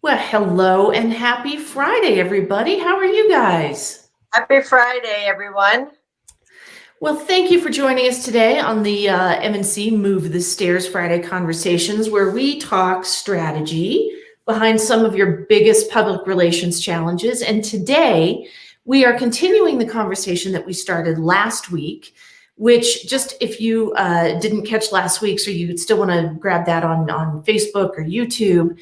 Well, hello and happy Friday, everybody. How are you guys? Happy Friday, everyone. Well, thank you for joining us today on the MNC Move the Stairs Friday Conversations, where we talk strategy behind some of your biggest public relations challenges. And today, we are continuing the conversation that we started last week, which just if you didn't catch last week's or you still want to grab that on Facebook or YouTube,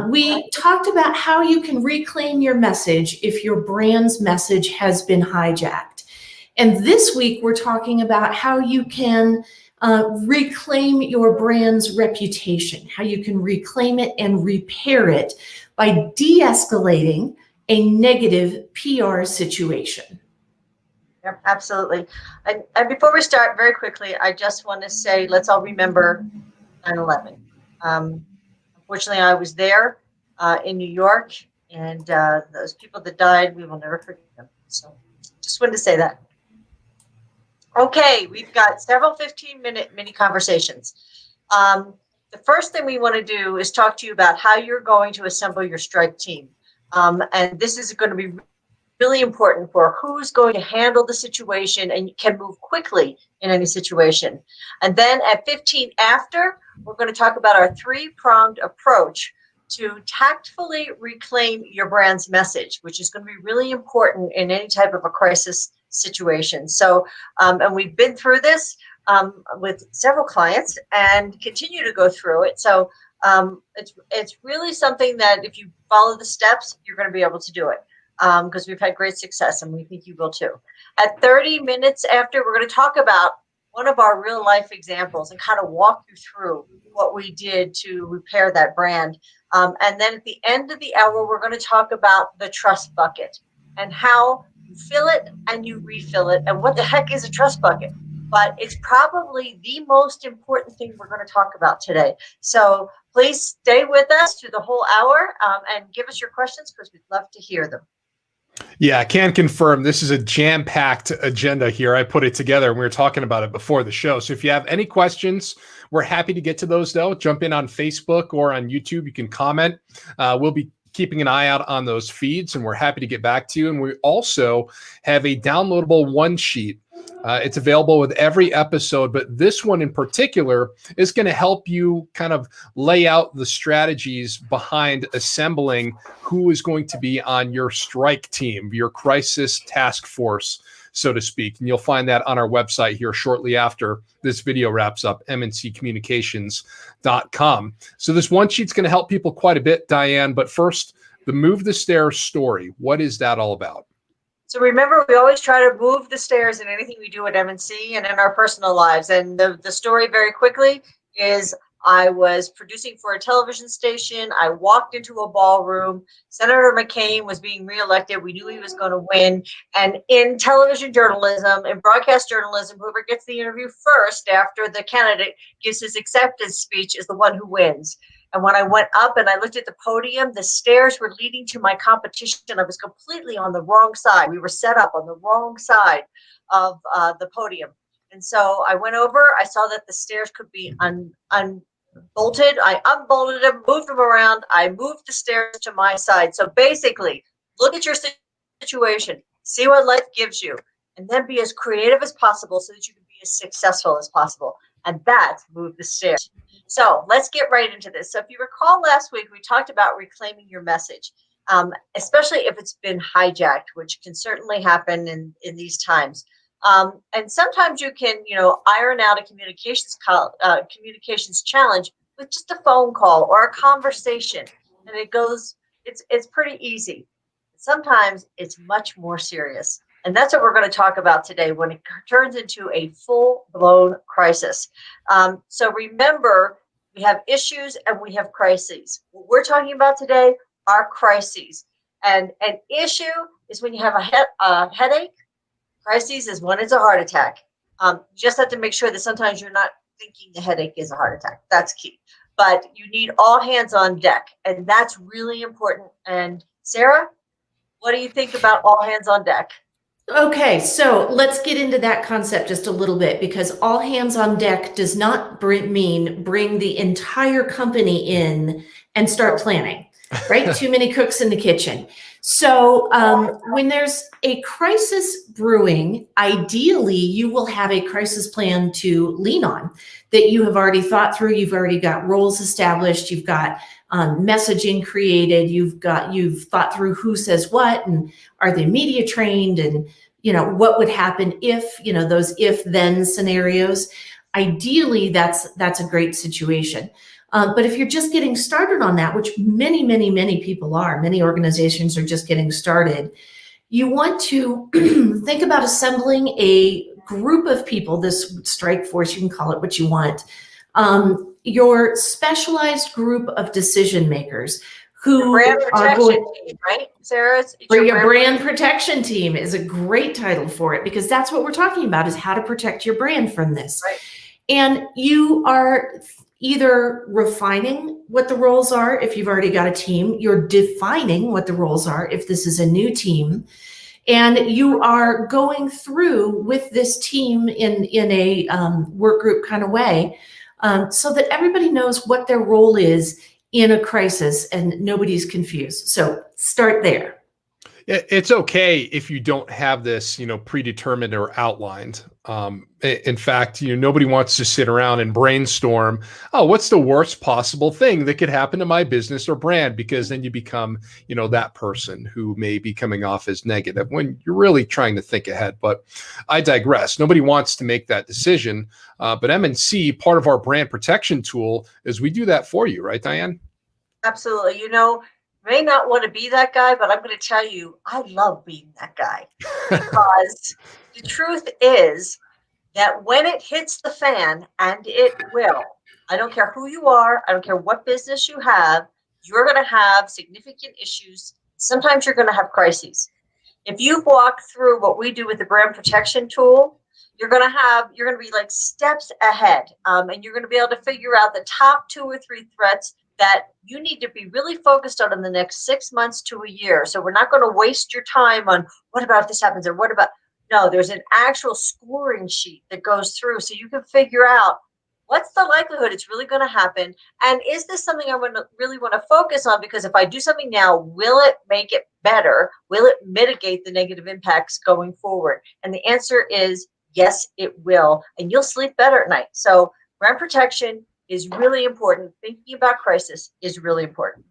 we talked about how you can reclaim your message if your brand's message has been hijacked. And this week, we're talking about how you can reclaim your brand's reputation, how you can reclaim it and repair it by de-escalating a negative PR situation. Yep, absolutely. And before we start, very quickly, I just want to say, let's all remember 9/11. Unfortunately, I was there in New York, and those people that died, we will never forget them. So just wanted to say that. Okay, we've got several 15-minute mini conversations. The first thing we want to do is talk to you about how you're going to assemble your strike team. And this is going to be really important for who's going to handle the situation and can move quickly in any situation. And then at 15 after, we're going to talk about our three-pronged approach to tactfully reclaim your brand's message, which is going to be really important in any type of a crisis situation. So, and we've been through this with several clients and continue to go through it. So it's really something that if you follow the steps, you're going to be able to do it because we've had great success and we think you will too. At 30 minutes after, we're going to talk about one of our real life examples and kind of walk you through what we did to repair that brand. And then at the end of the hour, we're going to talk about the trust bucket and how you fill it and you refill it. And what the heck is a trust bucket? But it's probably the most important thing we're going to talk about today. So please stay with us through the whole hour and give us your questions because we'd love to hear them. Yeah, I can confirm this is a jam-packed agenda here. I put it together and we were talking about it before the show. So if you have any questions, we're happy to get to those though. Jump in on Facebook or on YouTube. You can comment. We'll be keeping an eye out on those feeds and we're happy to get back to you. And we also have a downloadable one sheet. It's available with every episode, but this one in particular is going to help you kind of lay out the strategies behind assembling who is going to be on your strike team, your crisis task force, so to speak. And you'll find that on our website here shortly after this video wraps up, mnccommunications.com. So this one sheet's going to help people quite a bit, Diane. But first, the Move the Stairs story. What is that all about? So remember, we always try to move the stairs in anything we do at MNC and in our personal lives. And the story very quickly is I was producing for a television station. I walked into a ballroom. Senator McCain was being reelected. We knew he was going to win. And in television journalism, in broadcast journalism, whoever gets the interview first after the candidate gives his acceptance speech is the one who wins. And when I went up and I looked at the podium, the stairs were leading to my competition. I was completely on the wrong side. We were set up on the wrong side of the podium. And so I went over, I saw that the stairs could be unbolted. I unbolted them, moved them around. I moved the stairs to my side. So basically, look at your situation, see what life gives you, and then be as creative as possible so that you can be as successful as possible. And that's move the stairs. So let's get right into this. So if you recall last week, we talked about reclaiming your message, especially if it's been hijacked, which can certainly happen in these times. And sometimes you can, iron out a communications challenge with just a phone call or a conversation, and it's pretty easy. Sometimes it's much more serious. And that's what we're going to talk about today when it turns into a full-blown crisis. So remember, we have issues and we have crises. What we're talking about today are crises. And an issue is when you have a headache. Crises is when it's a heart attack. You just have to make sure that sometimes you're not thinking the headache is a heart attack. That's key. But you need all hands on deck. And that's really important. And Sarah, what do you think about all hands on deck? Okay, so let's get into that concept just a little bit, because all hands on deck does not mean bring the entire company in and start planning. right? Too many cooks in the kitchen. So when there's a crisis brewing, ideally you will have a crisis plan to lean on that you have already thought through. You've already got roles established. You've got messaging created. You've thought through who says what, and are they media trained, and what would happen if, those if then scenarios. Ideally, that's a great situation. But if you're just getting started on that, which many, many, many people are, many organizations are just getting started, you want to think about assembling a group of people, this strike force, you can call it what you want, your specialized group of decision makers who brand are protection team, right, Sarah? Your brand protection team is a great title for it, because that's what we're talking about, is how to protect your brand from this. Right. And you are either refining what the roles are if you've already got a team, you're defining what the roles are if this is a new team, and you are going through with this team in a work group kind of way, so that everybody knows what their role is in a crisis and nobody's confused. So start there. It's okay if you don't have this, predetermined or outlined. In fact, nobody wants to sit around and brainstorm, oh, what's the worst possible thing that could happen to my business or brand? Because then you become, that person who may be coming off as negative when you're really trying to think ahead. But I digress. Nobody wants to make that decision. But M&C, part of our brand protection tool, is we do that for you, right, Diane? Absolutely. May not want to be that guy, but I'm going to tell you, I love being that guy, because the truth is that when it hits the fan, and it will, I don't care who you are, I don't care what business you have, you're going to have significant issues. Sometimes you're going to have crises. If you've walked through what we do with the brand protection tool, you're going to be like steps ahead, and you're going to be able to figure out the top 2 or 3 threats that you need to be really focused on in the next 6 months to a year. So we're not going to waste your time on what about if this happens, or what about, no, there's an actual scoring sheet that goes through, so you can figure out what's the likelihood it's really going to happen, and is this something I really want to focus on, because if I do something now, will it make it better? Will it mitigate the negative impacts going forward? And the answer is yes, it will, and you'll sleep better at night. So brand protection is really important. Thinking about crisis is really important.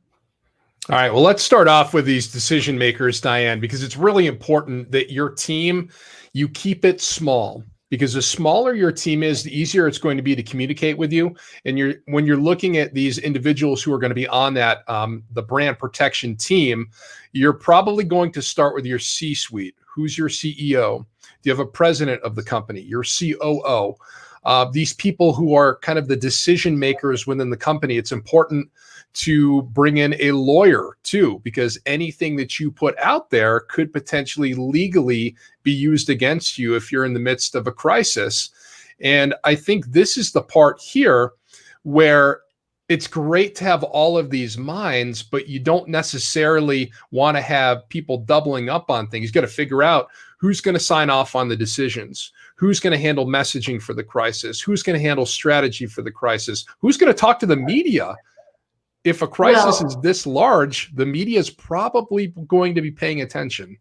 All right. Well, let's start off with these decision makers, Diane, because it's really important that your team, you keep it small, because the smaller your team is, the easier it's going to be to communicate with you. And when you're looking at these individuals who are going to be on that, the brand protection team, you're probably going to start with your C-suite. Who's your CEO? Do you have a president of the company? Your COO? These people who are kind of the decision makers within the company. It's important to bring in a lawyer too, because anything that you put out there could potentially legally be used against you if you're in the midst of a crisis. And I think this is the part here where it's great to have all of these minds, but you don't necessarily want to have people doubling up on things. You got to figure out who's going to sign off on the decisions, who's going to handle messaging for the crisis, who's going to handle strategy for the crisis, who's going to talk to the media. If a crisis is this large, the media is probably going to be paying attention.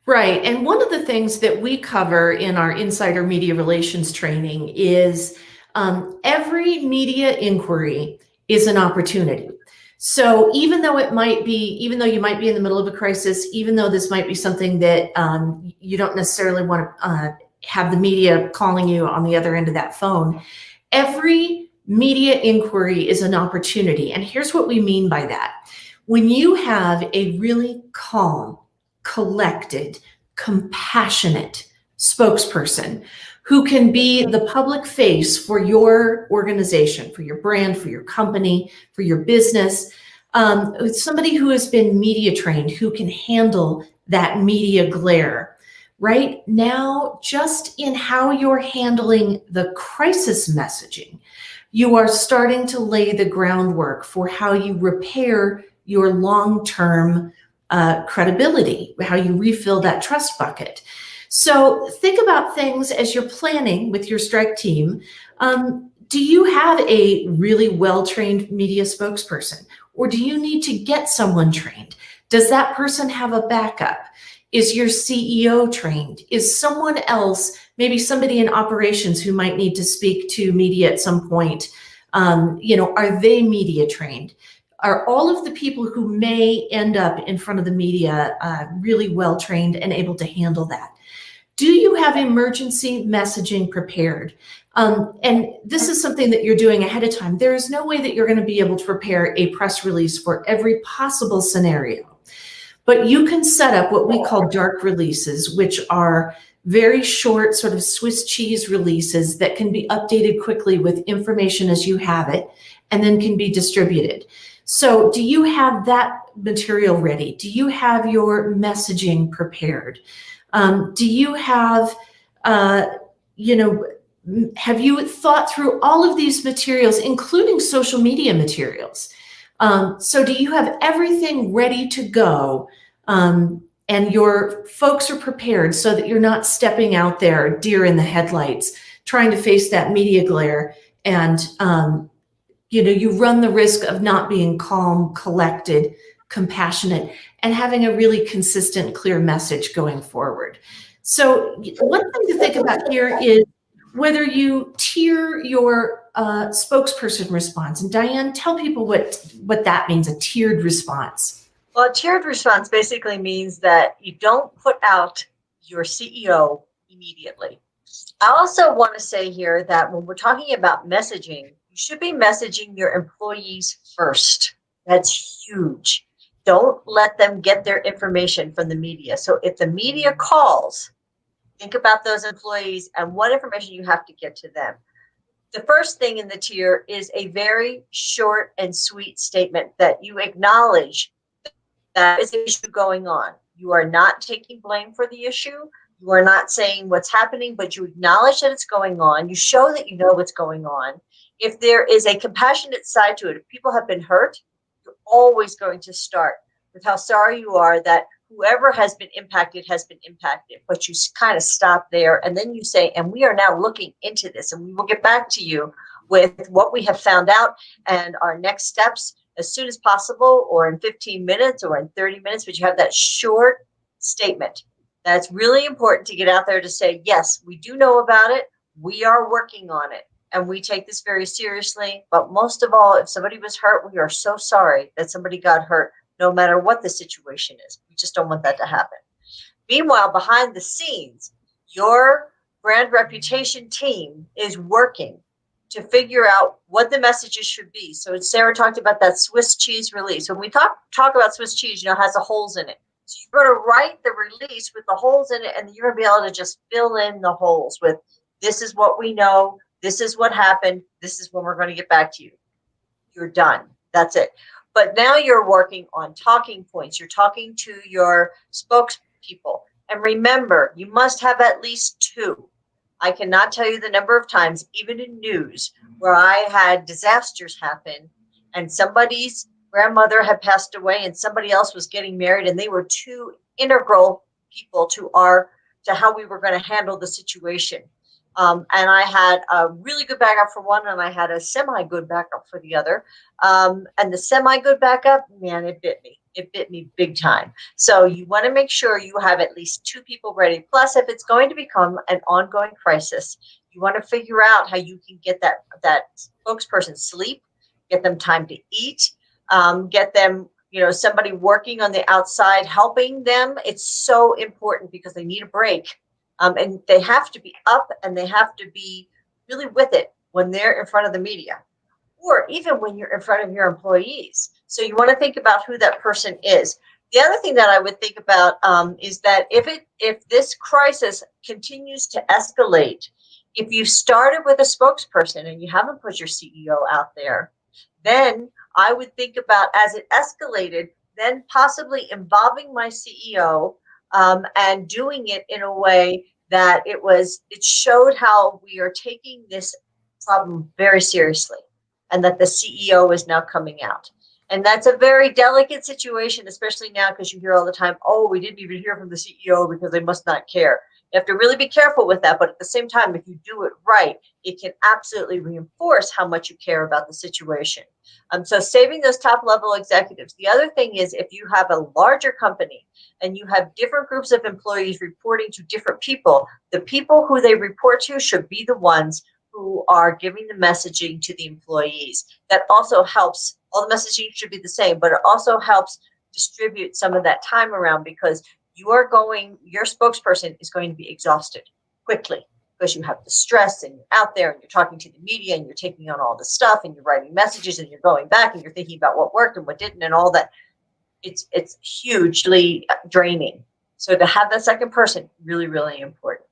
Right. And one of the things that we cover in our insider media relations training is every media inquiry is an opportunity. So even though you might be in the middle of a crisis, even though this might be something that you don't necessarily want to have the media calling you on the other end of that phone, every media inquiry is an opportunity. And here's what we mean by that. When you have a really calm, collected, compassionate spokesperson who can be the public face for your organization, for your brand, for your company, for your business, somebody who has been media trained, who can handle that media glare. Right now, just in how you're handling the crisis messaging, you are starting to lay the groundwork for how you repair your long-term credibility, how you refill that trust bucket. So think about things as you're planning with your strike team. Do you have a really well-trained media spokesperson? Or do you need to get someone trained? Does that person have a backup? Is your CEO trained? Is someone else, maybe somebody in operations who might need to speak to media at some point, are they media trained? Are all of the people who may end up in front of the media really well trained and able to handle that? Do you have emergency messaging prepared? And this is something that you're doing ahead of time. There is no way that you're going to be able to prepare a press release for every possible scenario. But you can set up what we call dark releases, which are very short, sort of Swiss cheese releases that can be updated quickly with information as you have it, and then can be distributed. So do you have that material ready? Do you have your messaging prepared? Do you have, have you thought through all of these materials, including social media materials? So do you have everything ready to go, and your folks are prepared so that you're not stepping out there, deer in the headlights, trying to face that media glare, and you run the risk of not being calm, collected, compassionate, and having a really consistent, clear message going forward. So one thing to think about here is whether you tier your spokesperson response. And Diane, tell people what that means, a tiered response. Well, a tiered response basically means that you don't put out your CEO immediately. I also want to say here that when we're talking about messaging, you should be messaging your employees first. That's huge. Don't let them get their information from the media. So if the media calls, think about those employees and what information you have to get to them. The first thing in the tier is a very short and sweet statement that you acknowledge that is an issue going on. You are not taking blame for the issue. You are not saying what's happening, but you acknowledge that it's going on. You show that you know what's going on. If there is a compassionate side to it, if people have been hurt, you're always going to start with how sorry you are that whoever has been impacted, but you kind of stop there. And then you say, and we are now looking into this, and we will get back to you with what we have found out and our next steps as soon as possible, or in 15 minutes or in 30 minutes, but you have that short statement. That's really important to get out there to say, yes, we do know about it. We are working on it. And we take this very seriously. But most of all, if somebody was hurt, we are so sorry that somebody got hurt, no matter what the situation is. We just don't want that to happen. Meanwhile, behind the scenes, your brand reputation team is working to figure out what the messages should be. So Sarah talked about that Swiss cheese release. When we talk about Swiss cheese, it has the holes in it. So you're going to write the release with the holes in it, and you're going to be able to just fill in the holes with, this is what we know, this is what happened, this is when we're going to get back to you. You're done. That's it. But now you're working on talking points. You're talking to your spokespeople. And remember, you must have at least two. I cannot tell you the number of times, even in news, where I had disasters happen and somebody's grandmother had passed away and somebody else was getting married, and they were two integral people to how we were going to handle the situation. And I had a really good backup for one, and I had a semi-good backup for the other. And the semi-good backup, man, it bit me. It bit me big time. So you want to make sure you have at least two people ready. Plus, if it's going to become an ongoing crisis, you want to figure out how you can get that spokesperson sleep, get them time to eat, get them, somebody working on the outside helping them. It's so important because they need a break. And they have to be up and they have to be really with it when they're in front of the media, or even when you're in front of your employees. So you want to think about who that person is. The other thing that I would think about is that if this crisis continues to escalate, if you started with a spokesperson and you haven't put your CEO out there, then I would think about, as it escalated, then possibly involving my CEO and doing it in a way that it showed how we are taking this problem very seriously, and that the CEO is now coming out. And that's a very delicate situation, especially now, because you hear all the time, oh, we didn't even hear from the CEO because they must not care. You have to really be careful with that. But at the same time, if you do it right, it can absolutely reinforce how much you care about the situation. So saving those top level executives. The other thing is, if you have a larger company and you have different groups of employees reporting to different people, the people who they report to should be the ones who are giving the messaging to the employees. That also helps. All the messaging should be the same, but it also helps distribute some of that time around, because your spokesperson is going to be exhausted quickly, because you have the stress and you're out there and you're talking to the media and you're taking on all the stuff and you're writing messages and you're going back and you're thinking about what worked and what didn't and all that. It's hugely draining. So to have that second person, really, really important.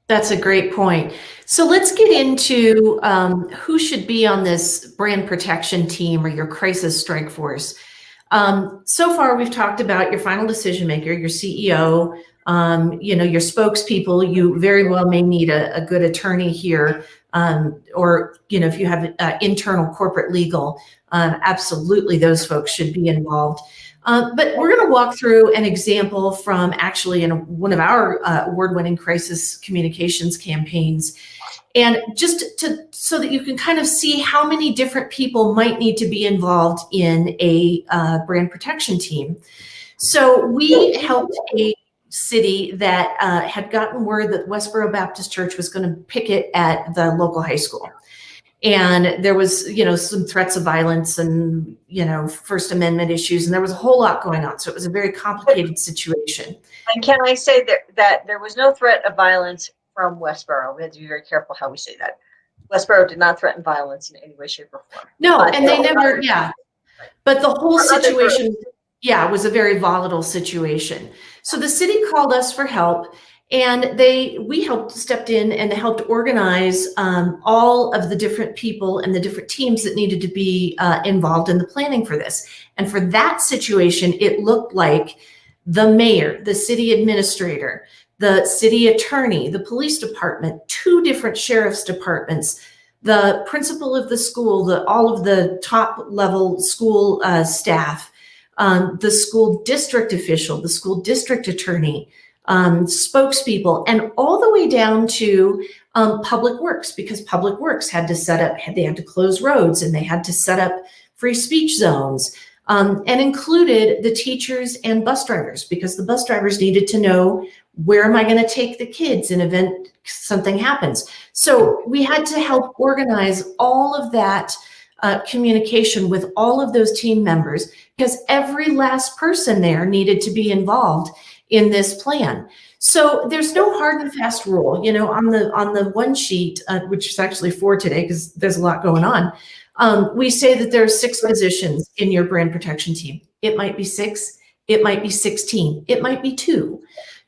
That's a great point. So let's get into who should be on this brand protection team or your crisis strike force. So far, we've talked about your final decision maker, your CEO, your spokespeople. You very well may need a good attorney here, or if you have internal corporate legal, absolutely those folks should be involved. But we're going to walk through an example from actually in one of our award-winning crisis communications campaigns. And just so that you can kind of see how many different people might need to be involved in a brand protection team. So we helped a city that had gotten word that Westboro Baptist Church was going to picket at the local high school. And there was, some threats of violence and, First Amendment issues, and there was a whole lot going on. So it was a very complicated situation. And can I say that there was no threat of violence from Westboro? We have to be very careful how we say that. Westboro did not threaten violence in any way, shape, or form. No, and they never, But the whole situation, was a very volatile situation. So the city called us for help, and we stepped in and helped organize all of the different people and the different teams that needed to be involved in the planning for this. And for that situation, it looked like the mayor, the city administrator, the city attorney, the police department, 2 different sheriff's departments, the principal of the school, all of the top level school staff, the school district official, the school district attorney, spokespeople, and all the way down to public works, because public works had to close roads and they had to set up free speech zones, and included the teachers and bus drivers, because the bus drivers needed to know, where am I going to take the kids in event something happens? So we had to help organize all of that communication with all of those team members, because every last person there needed to be involved in this plan. So there's no hard and fast rule. On the one sheet, which is actually 4 today because there's a lot going on, we say that there are 6 positions in your brand protection team. It might be 6, it might be 16, it might be 2.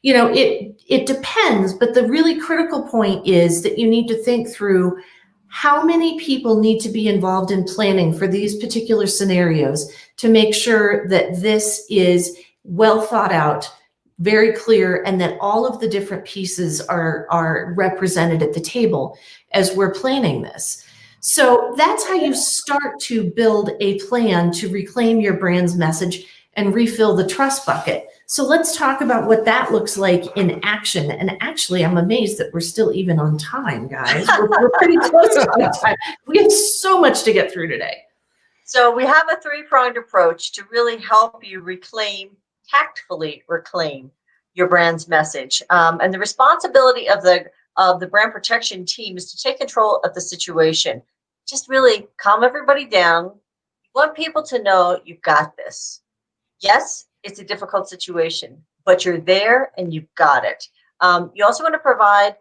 It depends, but the really critical point is that you need to think through how many people need to be involved in planning for these particular scenarios to make sure that this is well thought out, very clear, and that all of the different pieces are represented at the table as we're planning this. So that's how you start to build a plan to reclaim your brand's message and refill the trust bucket. So let's talk about what that looks like in action. And actually, I'm amazed that we're still even on time, guys. We're pretty close to time. We have so much to get through today. So we have a 3-pronged approach to really help you tactfully reclaim your brand's message. And the responsibility of the brand protection team is to take control of the situation. Just really calm everybody down. You want people to know you've got this. Yes, it's a difficult situation, but you're there and you've got it. You also want to provide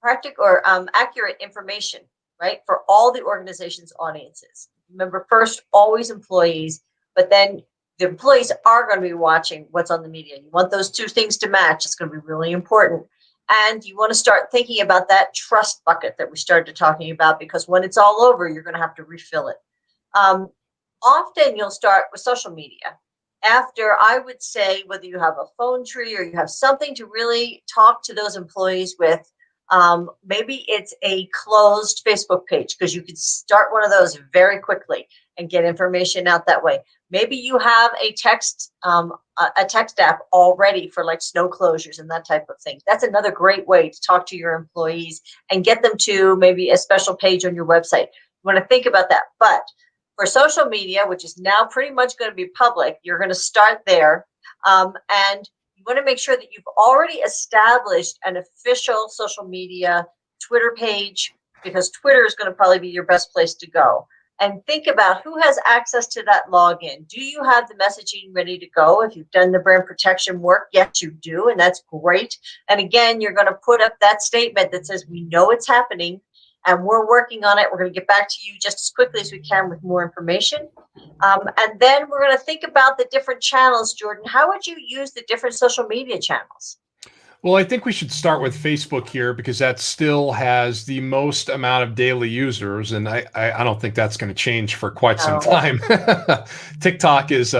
practical or accurate information, right, for all the organization's audiences. Remember, first, always employees, but then the employees are going to be watching what's on the media. You want those 2 things to match. It's going to be really important. And you want to start thinking about that trust bucket that we started talking about, because when it's all over, you're going to have to refill it. Often you'll start with social media. After, I would say, whether you have a phone tree or you have something to really talk to those employees with, maybe it's a closed Facebook page, because you could start one of those very quickly and get information out that way. Maybe you have a text app already for like snow closures and that type of thing. That's another great way to talk to your employees and get them to maybe a special page on your website. You want to think about that. But for social media, which is now pretty much going to be public, you're going to start there. And you want to make sure that you've already established an official social media Twitter page, because Twitter is going to probably be your best place to go. And think about who has access to that login. Do you have the messaging ready to go? If you've done the brand protection work, yes, you do, and that's great. And again, you're going to put up that statement that says, we know it's happening, and we're working on it. We're going to get back to you just as quickly as we can with more information. And then we're going to think about the different channels. Jordan, how would you use the different social media channels? Well, I think we should start with Facebook here because that still has the most amount of daily users, and I don't think that's going to change for quite some time. TikTok is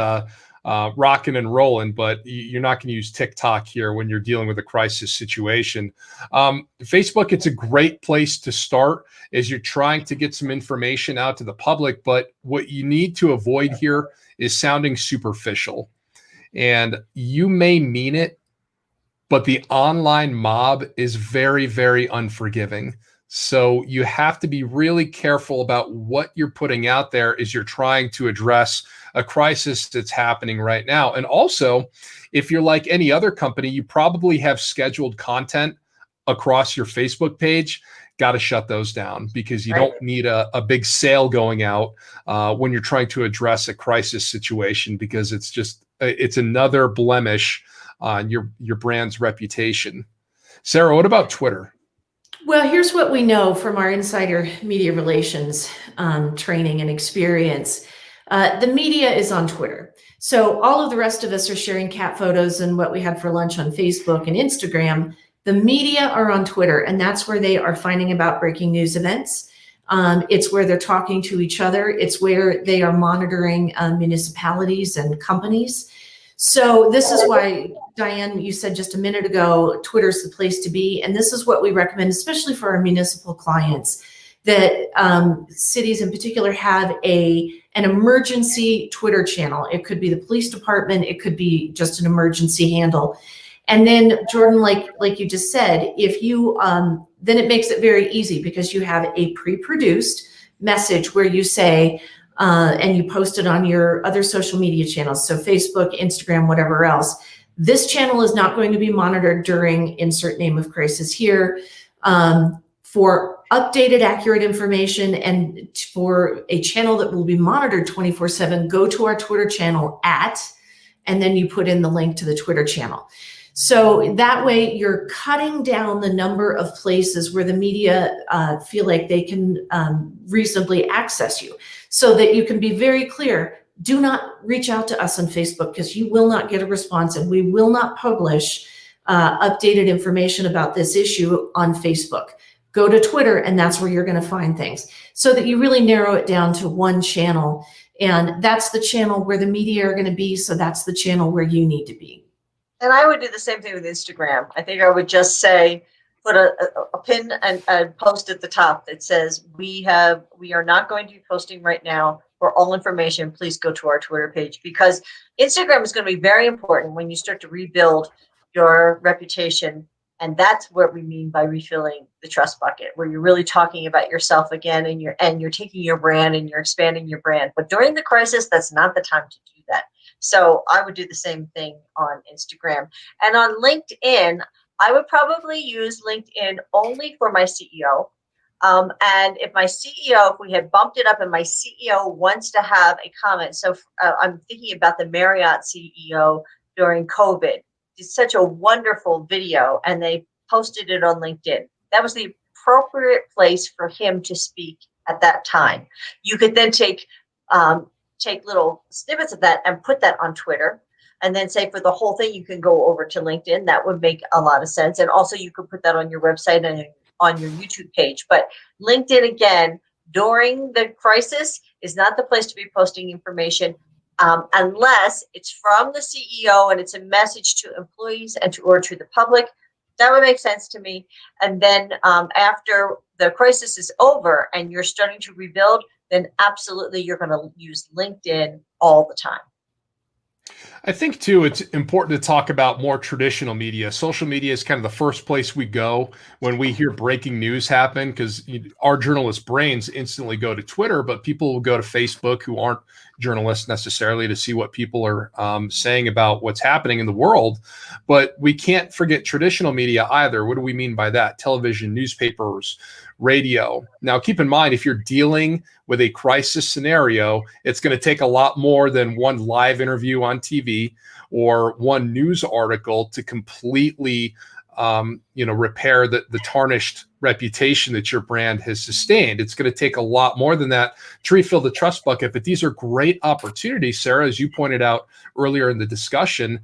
rocking and rolling, but you're not going to use TikTok here when you're dealing with a crisis situation. Facebook, it's a great place to start as you're trying to get some information out to the public, but what you need to avoid here is sounding superficial. And you may mean it, but the online mob is very, very unforgiving. So you have to be really careful about what you're putting out there as you're trying to address a crisis that's happening right now. And also, if you're like any other company, you probably have scheduled content across your Facebook page. Got to shut those down because you don't need a big sale going out when you're trying to address a crisis situation, because it's another blemish on your brand's reputation. Sarah, what about Twitter? Well, here's what we know from our insider media relations training and experience. The media is on Twitter. So all of the rest of us are sharing cat photos and what we had for lunch on Facebook and Instagram. The media are on Twitter, and that's where they are finding about breaking news events. It's where they're talking to each other. It's where they are monitoring municipalities and companies. So this is why, Diane, you said just a minute ago, Twitter's the place to be. And this is what we recommend, especially for our municipal clients, that cities in particular have an emergency Twitter channel. It could be the police department. It could be just an emergency handle. And then, Jordan, like you just said, if you, then it makes it very easy because you have a pre-produced message where you say, and you post it on your other social media channels, so Facebook, Instagram, whatever else. This channel is not going to be monitored during insert name of crisis here. For updated, accurate information and for a channel that will be monitored 24/7, go to our Twitter channel and then you put in the link to the Twitter channel. So that way you're cutting down the number of places where the media feel like they can reasonably access you, so that you can be very clear. Do not reach out to us on Facebook because you will not get a response, and we will not publish updated information about this issue on Facebook. Go to Twitter, and that's where you're going to find things, so that you really narrow it down to one channel. And that's the channel where the media are going to be. So that's the channel where you need to be. And I would do the same thing with Instagram. I think I would just say, put a pin and a post at the top that says, we are not going to be posting right now. For all information, please go to our Twitter page, because Instagram is going to be very important when you start to rebuild your reputation. And that's what we mean by refilling the trust bucket, where you're really talking about yourself again, and you're taking your brand and you're expanding your brand. But during the crisis, that's not the time to do that. So I would do the same thing on Instagram. And on LinkedIn, I would probably use LinkedIn only for my CEO. And if my CEO, if we had bumped it up and my CEO wants to have a comment. So I'm thinking about the Marriott CEO during COVID. It's such a wonderful video, and they posted it on LinkedIn. That was the appropriate place for him to speak at that time. You could then take little snippets of that and put that on Twitter, and then say for the whole thing, you can go over to LinkedIn. That would make a lot of sense. And also you could put that on your website and on your YouTube page. But LinkedIn, again, during the crisis is not the place to be posting information unless it's from the CEO and it's a message to employees and to the public. That would make sense to me. And then after the crisis is over and you're starting to rebuild, then absolutely you're going to use LinkedIn all the time. I think too, it's important to talk about more traditional media. Social media is kind of the first place we go when we hear breaking news happen, because our journalist brains instantly go to Twitter, but people will go to Facebook who aren't journalists necessarily to see what people are saying about what's happening in the world. But we can't forget traditional media either. What do we mean by that? Television, newspapers, radio. Now, keep in mind, if you're dealing with a crisis scenario, it's going to take a lot more than one live interview on TV or one news article to completely, repair the tarnished reputation that your brand has sustained. It's going to take a lot more than that to refill the trust bucket. But these are great opportunities, Sarah, as you pointed out earlier in the discussion,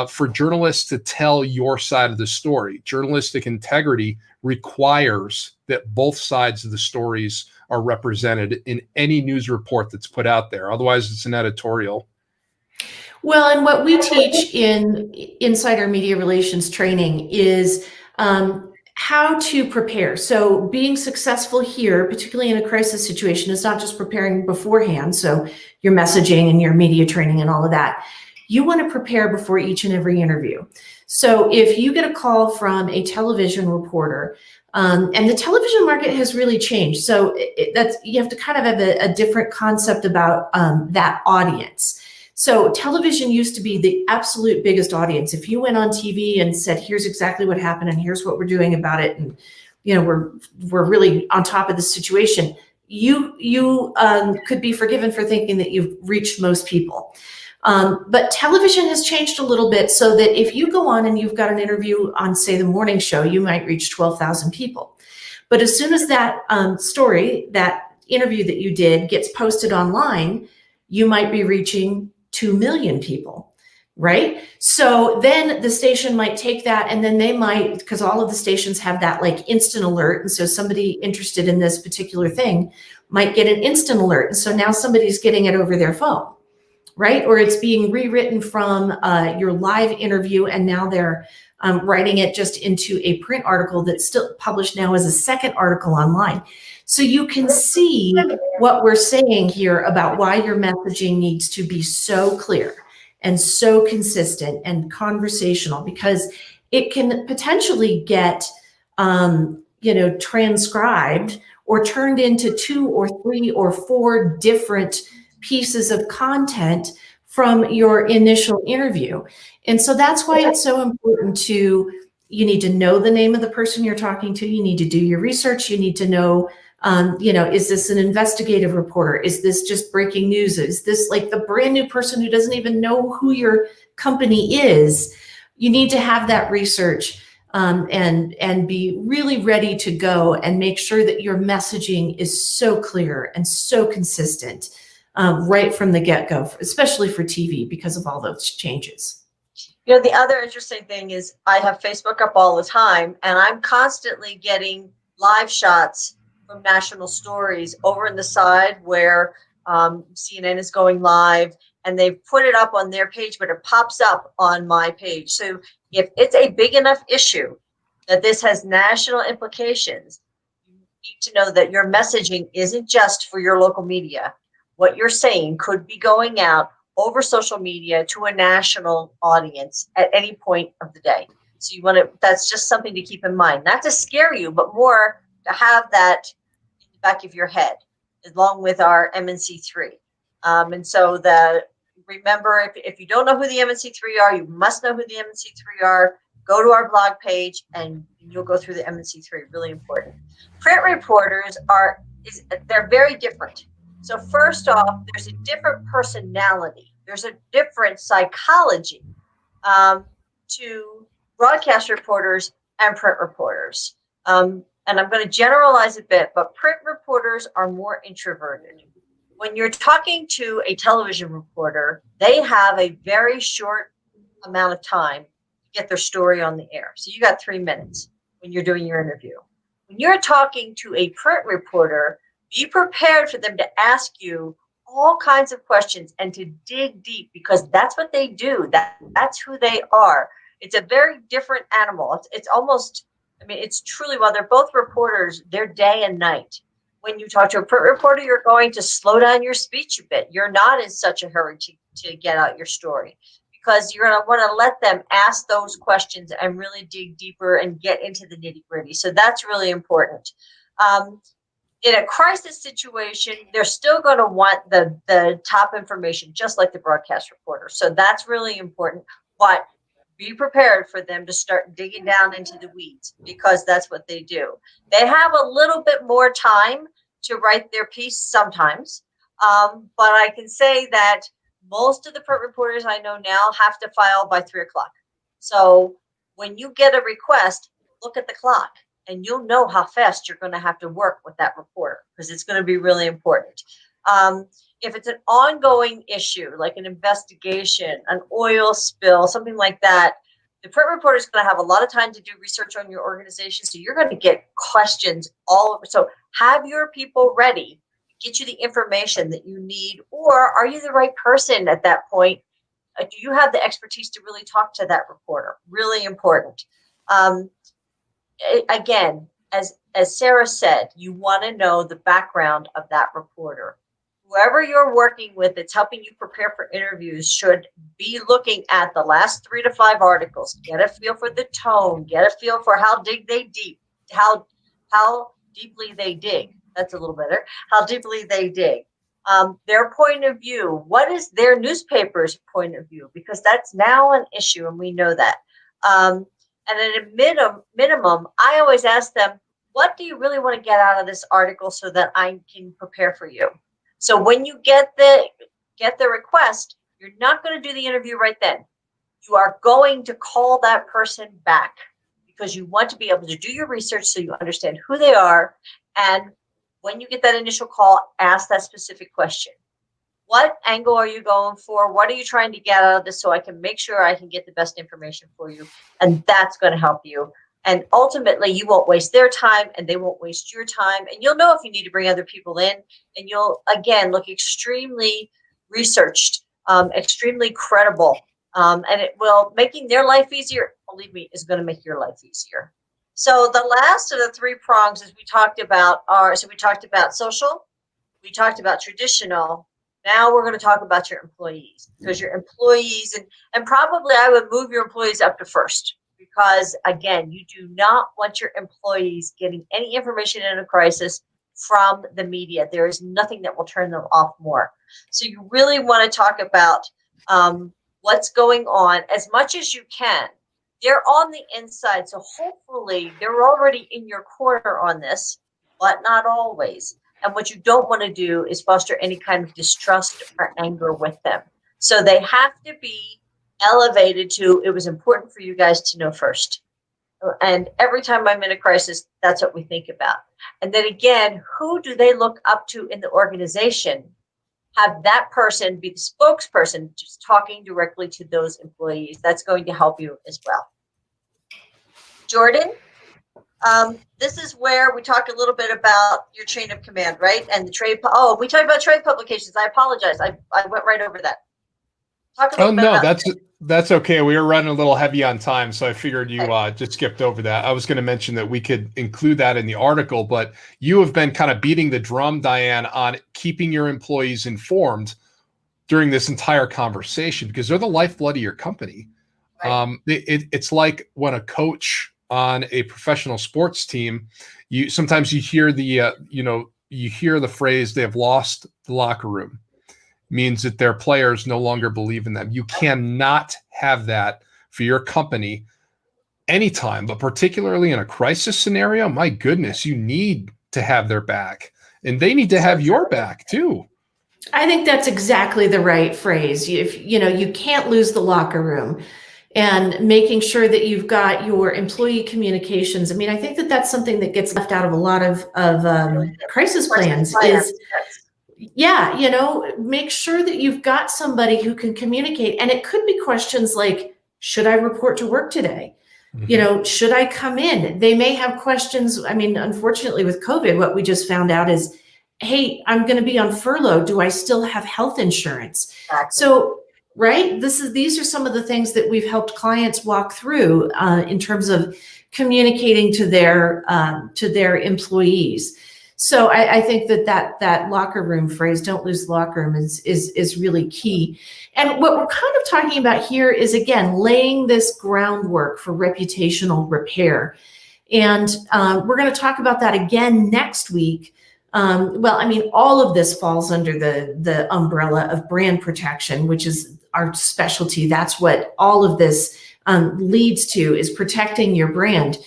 for journalists to tell your side of the story. Journalistic integrity requires that both sides of the stories are represented in any news report that's put out there. Otherwise, it's an editorial. Well, and what we teach in insider media relations training is how to prepare. So being successful here, particularly in a crisis situation, is not just preparing beforehand. So your messaging and your media training and all of that. You want to prepare before each and every interview. So if you get a call from a television reporter, and the television market has really changed. So that's, you have to kind of have a different concept about that audience. So television used to be the absolute biggest audience. If you went on TV and said, here's exactly what happened and here's what we're doing about it, and we're really on top of the situation, you could be forgiven for thinking that you've reached most people. But television has changed a little bit, so that if you go on and you've got an interview on, say, the morning show, you might reach 12,000 people. But as soon as that story, that interview that you did, gets posted online, you might be reaching 2 million people, right? So then the station might take that, and then they might, because all of the stations have that like instant alert, and so somebody interested in this particular thing might get an instant alert, and so now somebody's getting it over their phone, right? Or it's being rewritten from your live interview, and now they're writing it just into a print article that's still published now as a second article online. So you can see what we're saying here about why your messaging needs to be so clear and so consistent and conversational, because it can potentially get transcribed or turned into 2 or 3 or 4 different pieces of content from your initial interview. And so that's why it's so important you need to know the name of the person you're talking to. You need to do your research. You need to know, is this an investigative reporter? Is this just breaking news? Is this like the brand new person who doesn't even know who your company is? You need to have that research and be really ready to go and make sure that your messaging is so clear and so consistent right from the get-go, especially for TV, because of all those changes. The other interesting thing is I have Facebook up all the time, and I'm constantly getting live shots from national stories over in the side where CNN is going live, and they've put it up on their page, but it pops up on my page. So if it's a big enough issue that this has national implications, you need to know that your messaging isn't just for your local media. What you're saying could be going out over social media to a national audience at any point of the day. So that's just something to keep in mind, not to scare you, but more to have that in the back of your head, along with our MNC3. And so remember, if you don't know who the MNC3 are, you must know who the MNC3 are. Go to our blog page and you'll go through the MNC3, really important. Print reporters they're very different. So first off, there's a different personality. There's a different psychology to broadcast reporters and print reporters. And I'm going to generalize a bit, but print reporters are more introverted. When you're talking to a television reporter, they have a very short amount of time to get their story on the air. So you got 3 minutes when you're doing your interview. When you're talking to a print reporter, be prepared for them to ask you all kinds of questions and to dig deep, because that's what they do. That's who they are. It's a very different animal. It's almost, it's truly, while they're both reporters, they're day and night. when you talk to a print reporter, you're going to slow down your speech a bit. You're not in such a hurry to get out your story, because you're going to want to let them ask those questions and really dig deeper and get into the nitty gritty. So that's really important. In a crisis situation, they're still going to want the top information, just like the broadcast reporter. So that's really important. But be prepared for them to start digging down into the weeds, because that's what they do. They have a little bit more time to write their piece sometimes. But I can say that most of the print reporters I know now have to file by 3 o'clock. So when you get a request, look at the clock, and you'll know how fast you're going to have to work with that reporter, because it's going to be really important. If it's an ongoing issue, like an investigation, an oil spill, something like that, the print reporter is going to have a lot of time to do research on your organization. So you're going to get questions all over. So have your people ready, get you the information that you need, or are you the right person at that point? Do you have the expertise to really talk to that reporter? Really important. Again, as Sarah said, you want to know the background of that reporter. Whoever you're working with that's helping you prepare for interviews should be looking at the last 3 to 5 articles. Get a feel for the tone. Get a feel for how deeply they dig. That's a little better. How deeply they dig. Their point of view. What is their newspaper's point of view? Because that's now an issue, and we know that. And at a minimum, I always ask them, what do you really want to get out of this article so that I can prepare for you? So when you get the request, you're not going to do the interview right then. You are going to call that person back, because you want to be able to do your research so you understand who they are. And when you get that initial call, ask that specific question. What angle are you going for? What are you trying to get out of this so I can make sure I can get the best information for you? And that's going to help you. And ultimately, you won't waste their time, and they won't waste your time. And you'll know if you need to bring other people in, and you'll, again, look extremely researched, extremely credible. And it will, making their life easier, believe me, is going to make your life easier. So the last of the 3 prongs, as we talked about, we talked about social, we talked about traditional. Now we're going to talk about your employees, because your employees, and probably I would move your employees up to first. Because, again, you do not want your employees getting any information in a crisis from the media. There is nothing that will turn them off more. So you really want to talk about what's going on as much as you can. They're on the inside, so hopefully they're already in your corner on this, but not always. And what you don't want to do is foster any kind of distrust or anger with them. So they have to be elevated to, it was important for you guys to know first. And every time I'm in a crisis, that's what we think about. And then again, who do they look up to in the organization? Have that person be the spokesperson, just talking directly to those employees. That's going to help you as well. Jordan, this is where we talk a little bit about your chain of command, right? And the trade. Oh, we talked about trade publications. I apologize. I went right over that. Oh no, that's okay. We were running a little heavy on time, so I figured you just skipped over that. I was going to mention that we could include that in the article, but you have been kind of beating the drum, Diane, on keeping your employees informed during this entire conversation, because they're the lifeblood of your company. Right. It's like when a coach on a professional sports team, sometimes you hear the phrase, "They have lost the locker room." Means that their players no longer believe in them. You cannot have that for your company anytime, but particularly in a crisis scenario. My goodness, you need to have their back, and they need to have your back too. I think that's exactly the right phrase. You can't lose the locker room, and making sure that you've got your employee communications. I mean, I think that that's something that gets left out of a lot of crisis plans is. Yeah, make sure that you've got somebody who can communicate. And it could be questions like, should I report to work today? Mm-hmm. Should I come in? They may have questions. I mean, unfortunately with COVID, what we just found out is, hey, I'm going to be on furlough. Do I still have health insurance? Exactly. So, right, these are some of the things that we've helped clients walk through in terms of communicating to their employees. So I think that locker room phrase, "Don't lose the locker room," is really key. And what we're kind of talking about here is, again, laying this groundwork for reputational repair. And we're going to talk about that again next week. Well, I mean, all of this falls under the umbrella of brand protection, which is our specialty. That's what all of this leads to, is protecting your brand.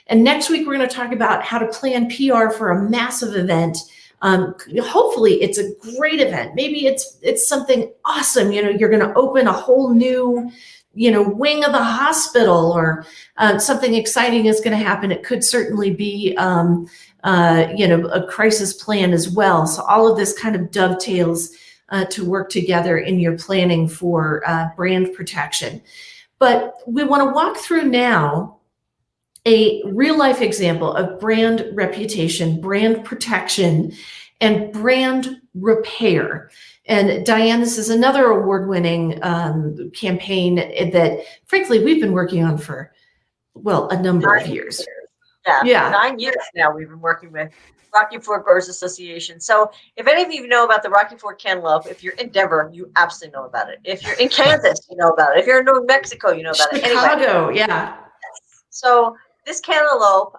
And next week, we're going to talk about how to plan PR for a massive event. Hopefully it's a great event. Maybe it's something awesome. You're going to open a whole new, wing of the hospital, or something exciting is going to happen. It could certainly be, a crisis plan as well. So all of this kind of dovetails to work together in your planning for brand protection. But we want to walk through now a real life example of brand reputation, brand protection, and brand repair. And Diane, this is another award-winning campaign that, frankly, we've been working on for, well, a number of years. Yeah, 9 years now we've been working with Rocky Ford Growers Association. So if any of you know about the Rocky Ford cantaloupe, if you're in Denver, you absolutely know about it. If you're in Kansas, you know about it. If you're in New Mexico, you know about it. Chicago, anyway. Yeah. So this cantaloupe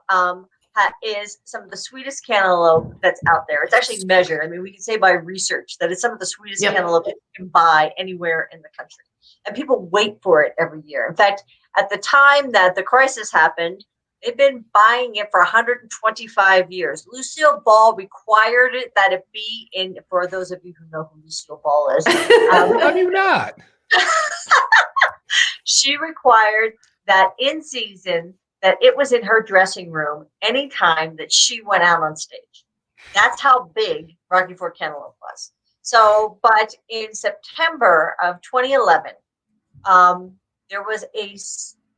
is some of the sweetest cantaloupe that's out there. It's actually measured. I mean, we can say by research that it's some of the sweetest cantaloupe you can buy anywhere in the country. And people wait for it every year. In fact, at the time that the crisis happened, they've been buying it for 125 years. Lucille Ball required it that it be in, for those of you who know who Lucille Ball is. How do you not? She required that in season, that it was in her dressing room anytime that she went out on stage. That's how big Rocky Ford Cantaloupe was. So, but in September of 2011, there was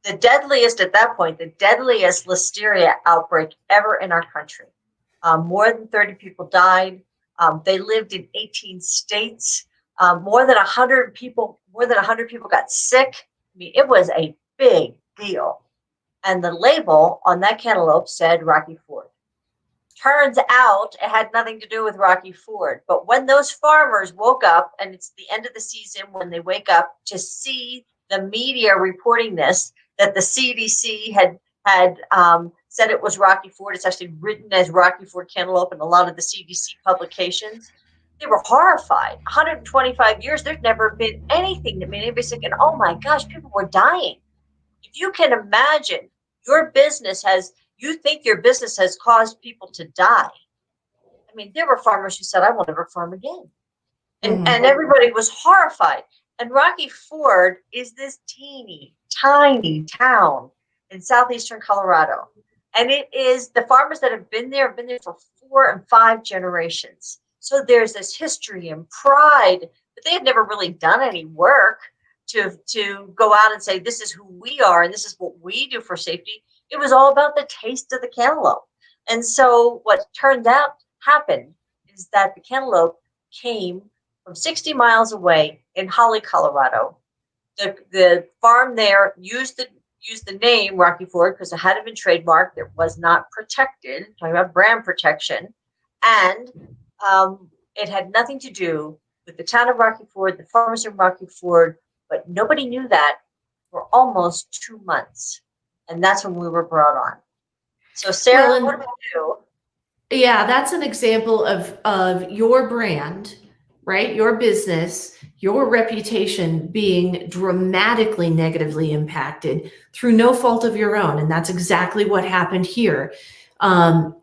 the deadliest at that point, the deadliest listeria outbreak ever in our country. More than 30 people died. They lived in 18 states. More than 100 people got sick. I mean, it was a big deal. And the label on that cantaloupe said Rocky Ford. Turns out it had nothing to do with Rocky Ford. But when those farmers woke up, and it's the end of the season when they wake up to see the media reporting this, that the CDC had said it was Rocky Ford. It's actually written as Rocky Ford cantaloupe in a lot of the CDC publications. They were horrified. 125 years, there's never been anything that made anybody thinking, oh my gosh, people were dying. If you can imagine you think your business has caused people to die. I mean, there were farmers who said, I won't ever farm again. And everybody was horrified. And Rocky Ford is this teeny, tiny town in southeastern Colorado. And it is the farmers that have been there for 4 and 5 generations. So there's this history and pride, but they had never really done any work to go out and say, this is who we are and this is what we do for safety. It was all about the taste of the cantaloupe. And so what happened is that the cantaloupe came from 60 miles away in Holly, Colorado. The farm there used the name Rocky Ford because it hadn't been trademarked. It was not protected. I'm talking about brand protection. And it had nothing to do with the town of Rocky Ford, the farmers in Rocky Ford, but nobody knew that for almost 2 months. And that's when we were brought on. So Sarah, what do we do? Yeah, that's an example of your brand, right? Your business, your reputation being dramatically negatively impacted through no fault of your own. And that's exactly what happened here. But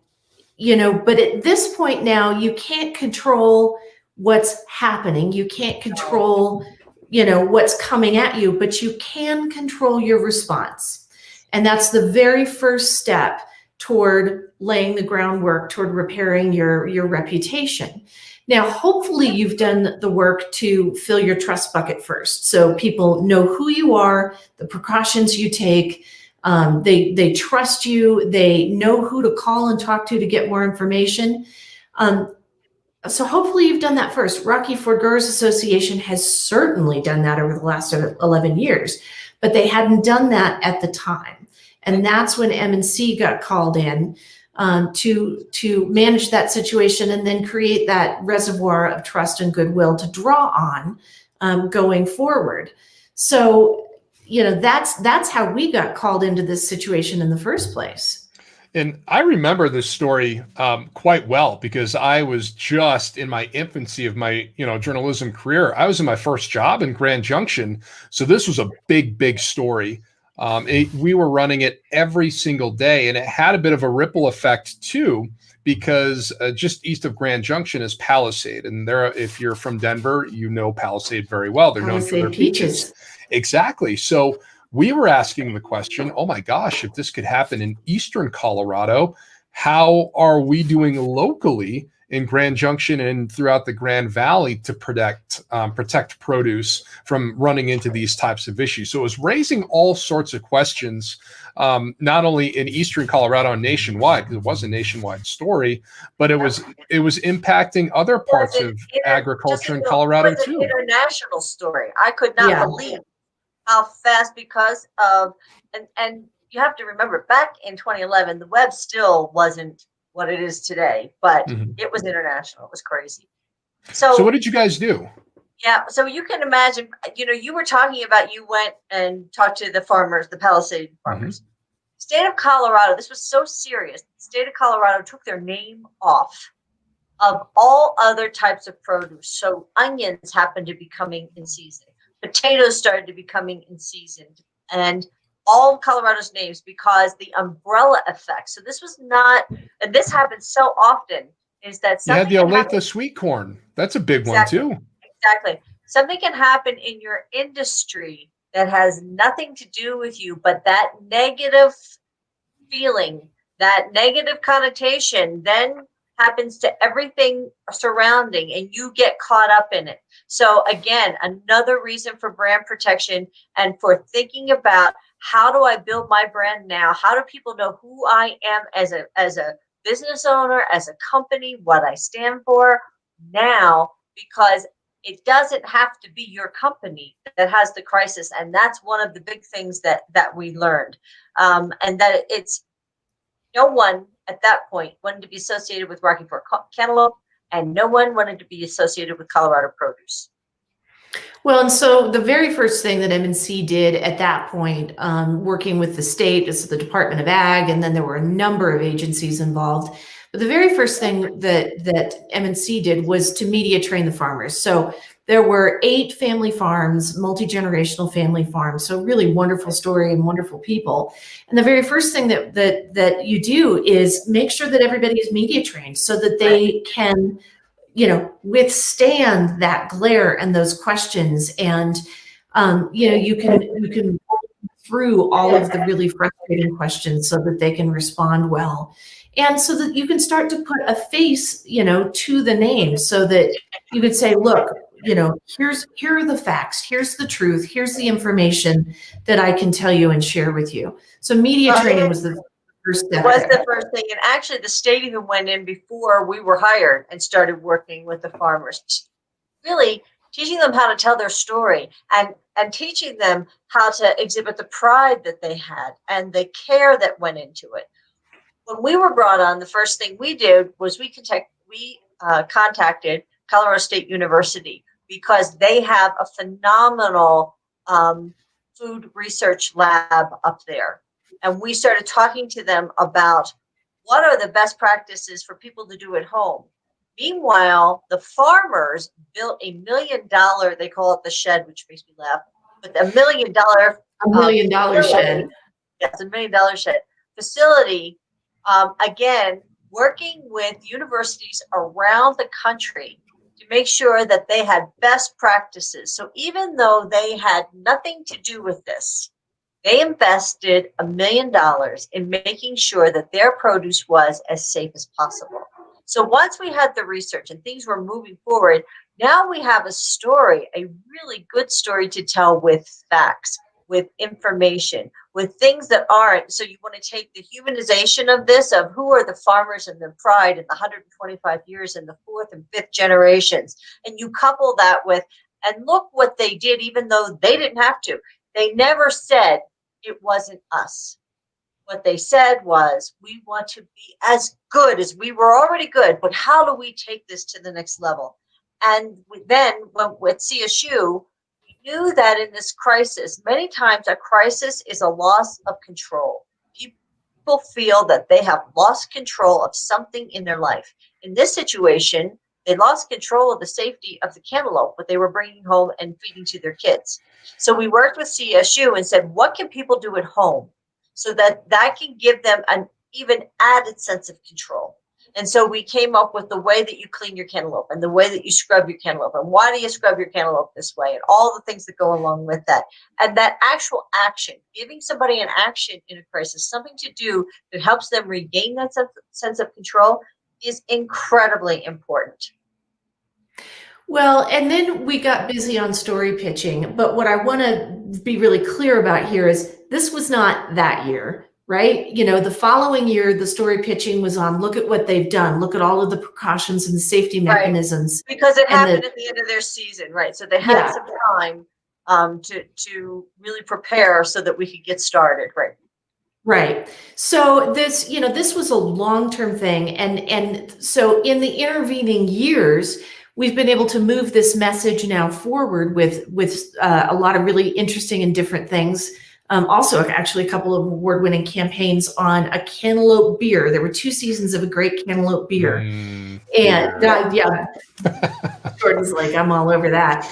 at this point now, you can't control what's happening. You can't control, what's coming at you, but you can control your response. And that's the very first step toward laying the groundwork toward repairing your reputation. Now, hopefully you've done the work to fill your trust bucket first. So people know who you are, the precautions you take, they trust you, they know who to call and talk to get more information. So hopefully you've done that first. Rocky Ford Growers Association has certainly done that over the last 11 years, but they hadn't done that at the time. And that's when M&C got called in to manage that situation and then create that reservoir of trust and goodwill to draw on going forward. So, that's how we got called into this situation in the first place. And I remember this story quite well because I was just in my infancy of my, journalism career. I was in my first job in Grand Junction, so this was a big, big story. We were running it every single day, and it had a bit of a ripple effect too, because just east of Grand Junction is Palisade, and if you're from Denver, you know Palisade very well. They're known for their beaches. Exactly. So we were asking the question, oh my gosh, if this could happen in eastern Colorado, how are we doing locally in Grand Junction and throughout the Grand Valley to protect produce from running into these types of issues? So it was raising all sorts of questions, not only in eastern Colorado and nationwide, because it was a nationwide story, but it was impacting other parts of agriculture in Colorado too. It was an international story. I could not believe how fast, because of, and you have to remember, back in 2011, the web still wasn't what it is today, but it was international. It was crazy. So what did you guys do? Yeah, so you can imagine, you were talking about, you went and talked to the farmers, the Palisade farmers. State of Colorado, this was so serious. The state of Colorado took their name off of all other types of produce. So onions happened to be coming in season. Potatoes started to be coming in season, and all of Colorado's names, because the umbrella effect. So this was not, and this happens so often, is that something you had the Olathe sweet corn. That's a big one too. Exactly. Something can happen in your industry that has nothing to do with you, but that negative feeling, that negative connotation then happens to everything surrounding, and you get caught up in it. So again, another reason for brand protection and for thinking about, how do I build my brand now? How do people know who I am as a business owner, as a company, what I stand for now? Because it doesn't have to be your company that has the crisis. And that's one of the big things that we learned. And that it's, no one at that point wanted to be associated with Rocky Fork cantaloupe, and no one wanted to be associated with Colorado produce. Well, and so the very first thing that M&C did at that point, working with the state, is the Department of Ag, and then there were a number of agencies involved. But the very first thing that M&C did was to media train the farmers. So there were 8 family farms, multi-generational family farms. So really wonderful story and wonderful people. And the very first thing that you do is make sure that everybody is media trained so that they can, withstand that glare and those questions. And, you can through all of the really frustrating questions so that they can respond well. And so that you can start to put a face, to the name, so that you could say, look, here are the facts, here's the truth, here's the information that I can tell you and share with you. So media training was the first step. Was the first thing. And actually the state even went in before we were hired and started working with the farmers, really teaching them how to tell their story, and teaching them how to exhibit the pride that they had and the care that went into it. When we were brought on, the first thing we did was we contacted Colorado State University, because they have a phenomenal food research lab up there. And we started talking to them about what are the best practices for people to do at home. Meanwhile, the farmers built $1 million, they call it the shed, which makes me laugh, but $1 million shed. Yes, $1 million shed facility. Again, working with universities around the country to make sure that they had best practices. So even though they had nothing to do with this, they invested $1 million in making sure that their produce was as safe as possible. So once we had the research and things were moving forward, now we have a story, a really good story to tell with facts, with information, with things that aren't. So you want to take the humanization of this, of who are the farmers and the pride in the 125 years and the 4th and 5th generations. And you couple that with, and look what they did, even though they didn't have to. They never said it wasn't us. what they said was, we want to be as good as we were already good, but how do we take this to the next level? And then when, with CSU, we knew that in this crisis, many times a crisis is a loss of control. People feel that they have lost control of something in their life. In this situation, they lost control of the safety of the cantaloupe, what they were bringing home and feeding to their kids. So we worked with CSU and said, what can people do at home so that that can give them an even added sense of control? And so we came up with the way that you clean your cantaloupe and the way that you scrub your cantaloupe and why do you scrub your cantaloupe this way and all the things that go along with that. And that actual action, giving somebody an action in a crisis, something to do that helps them regain that sense of control, is incredibly important. Well, and then we got busy on story pitching, but what I want to be really clear about here is this was not that year, right? You know, the following year, the story pitching was on, look at what they've done, look at all of the precautions and the safety mechanisms. Right. Because it happened at the end of their season, right? So they had some time to really prepare so that we could get started, right? Right. So this, you know, this was a long-term thing. And so in the intervening years, we've been able to move this message now forward with a lot of really interesting and different things. Also, actually, a couple of award-winning campaigns on a cantaloupe beer. There were 2 seasons of a great cantaloupe beer. And yeah, Jordan's like, I'm all over that.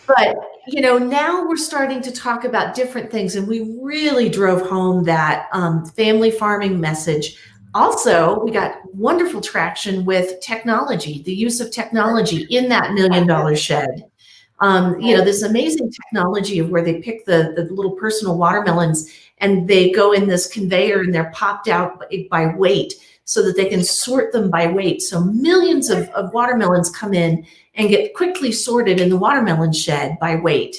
But, you know, now we're starting to talk about different things, and we really drove home that family farming message. Also, we got wonderful traction with technology, the use of technology in that $1 million shed. You know, this amazing technology of where they pick the little personal watermelons and they go in this conveyor and they're popped out by weight so that they can sort them by weight. So millions of watermelons come in and get quickly sorted in the watermelon shed by weight.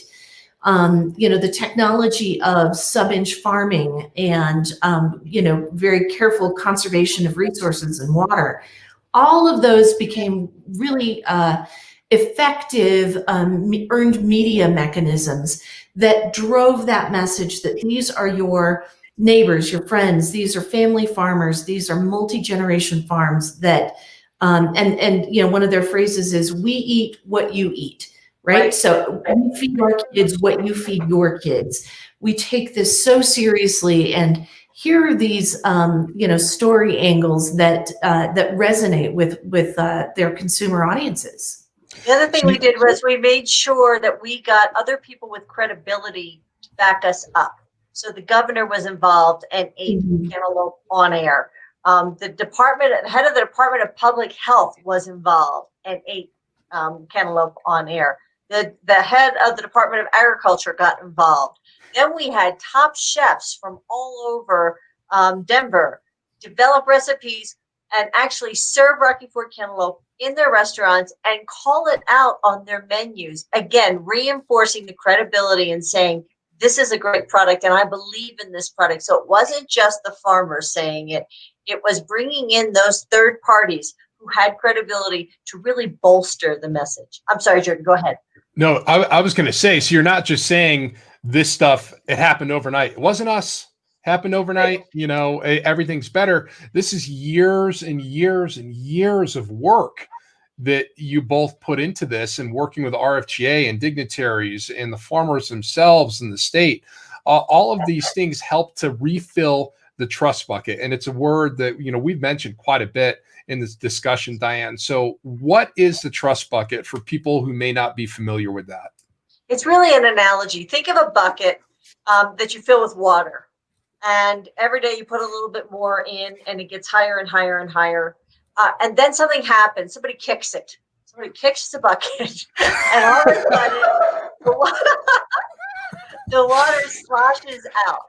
You know, the technology of sub-inch farming and, you know, very careful conservation of resources and water. All of those became really effective earned media mechanisms that drove that message that these are your neighbors, your friends, these are family farmers, these are multi-generation farms that, and you know, one of their phrases is, we eat what you eat, right? So we feed our kids what you feed your kids. We take this so seriously, and here are these, you know, story angles that that resonate with their consumer audiences. The other thing we did was we made sure that we got other people with credibility to back us up. So the governor was involved and ate cantaloupe on air. The head of the Department of Public Health was involved and ate cantaloupe on air. The head of the Department of Agriculture got involved. Then we had top chefs from all over Denver develop recipes and actually serve Rocky Ford cantaloupe in their restaurants and call it out on their menus. Again, reinforcing the credibility and saying, this is a great product and I believe in this product. So it wasn't just the farmers saying it. It was bringing in those third parties who had credibility to really bolster the message. I'm sorry, Jordan, go ahead. No, I was going to say, so you're not just saying this stuff, it happened overnight. It wasn't us. Happened overnight. You know, everything's better. This is years and years and years of work that you both put into this, and working with RFGA and dignitaries and the farmers themselves and the state. All of these things help to refill the trust bucket. And it's a word that, you know, we've mentioned quite a bit in this discussion, Diane. So what is the trust bucket for people who may not be familiar with that? It's really an analogy. Think of a bucket that you fill with water. And every day you put a little bit more in and it gets higher and higher and higher. And then something happens. Somebody kicks it. Somebody kicks the bucket. And all of a sudden, the water sloshes out.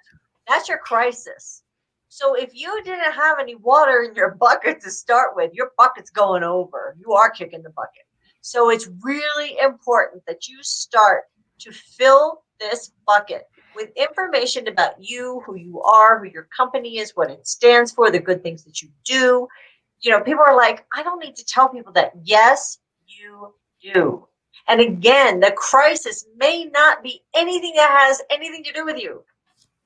That's your crisis. So if you didn't have any water in your bucket to start with, your bucket's going over. You are kicking the bucket. So it's really important that you start to fill this bucket with information about you, who you are, who your company is, what it stands for, the good things that you do. You know, people are like, I don't need to tell people that. Yes, you do. And again, the crisis may not be anything that has anything to do with you.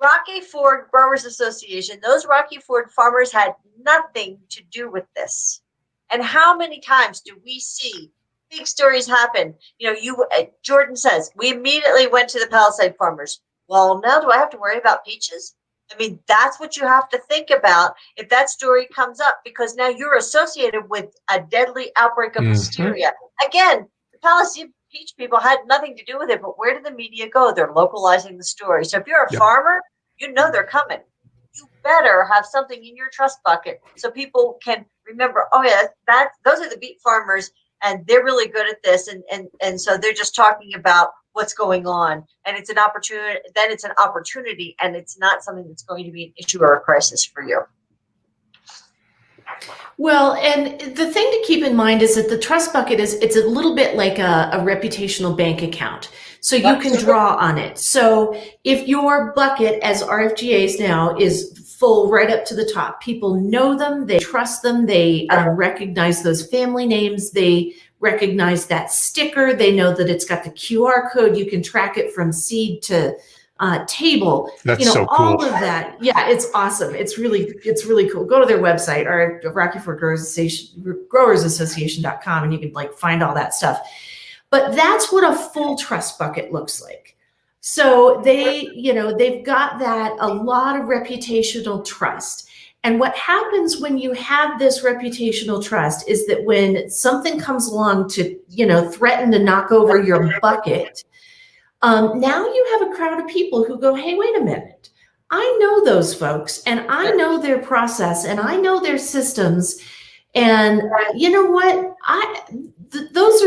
Rocky Ford Growers Association, those Rocky Ford farmers had nothing to do with this. And how many times do we see big stories happen? Jordan says, we immediately went to the Palisade farmers. Well, now do I have to worry about peaches? I mean, that's what you have to think about if that story comes up, because now you're associated with a deadly outbreak of listeria. Again, the Palisade peach people had nothing to do with it, but where did the media go? They're localizing the story. So if you're a farmer, you know they're coming. You better have something in your trust bucket so people can remember, oh yeah, those are the beet farmers and they're really good at this. And so they're just talking about what's going on. And it's an opportunity, then it's an opportunity, and it's not something that's going to be an issue or a crisis for you. Well, and the thing to keep in mind is that the trust bucket it's a little bit like a reputational bank account. So you can draw on it. So if your bucket, as RFGA's now, is full right up to the top, people know them, they trust them, they recognize those family names, they recognize that sticker, they know that it's got the QR code, you can track it from seed to table. That's so cool. All of that. Yeah, it's awesome. It's really cool. Go to their website, or Rocky Ford Growers Association, growersassociation.com, and you can find all that stuff. But that's what a full trust bucket looks like. So they've got that, a lot of reputational trust. And what happens when you have this reputational trust is that when something comes along to, threaten to knock over your bucket, now you have a crowd of people who go, hey, wait a minute. I know those folks, and I know their process, and I know their systems. And you know what? Those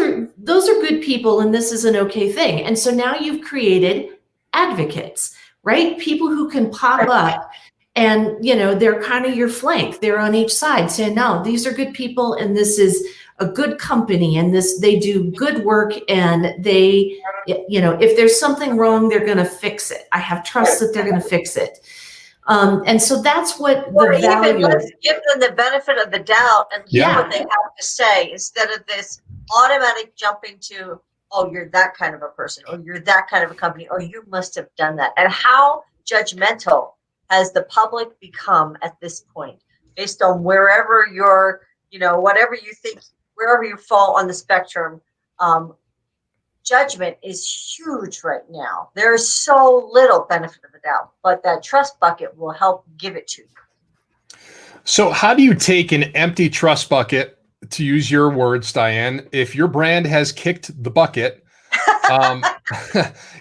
are good people, and this is an okay thing. And so now you've created advocates, right? People who can pop up and, they're kind of your flank. They're on each side saying, no, these are good people, and this is a good company, and they do good work, and they, if there's something wrong, they're going to fix it. I have trust that they're going to fix it. And so that's what the value is. Let's give them the benefit of the doubt and hear what they have to say, instead of this automatic jumping to, oh, you're that kind of a person, or you're that kind of a company, or you must have done that. And how judgmental has the public become at this point, based on wherever you're, whatever you think, wherever you fall on the spectrum. Judgment is huge right now. There's so little benefit of the doubt, but that trust bucket will help give it to you. So how do you take an empty trust bucket, to use your words, Diane, if your brand has kicked the bucket?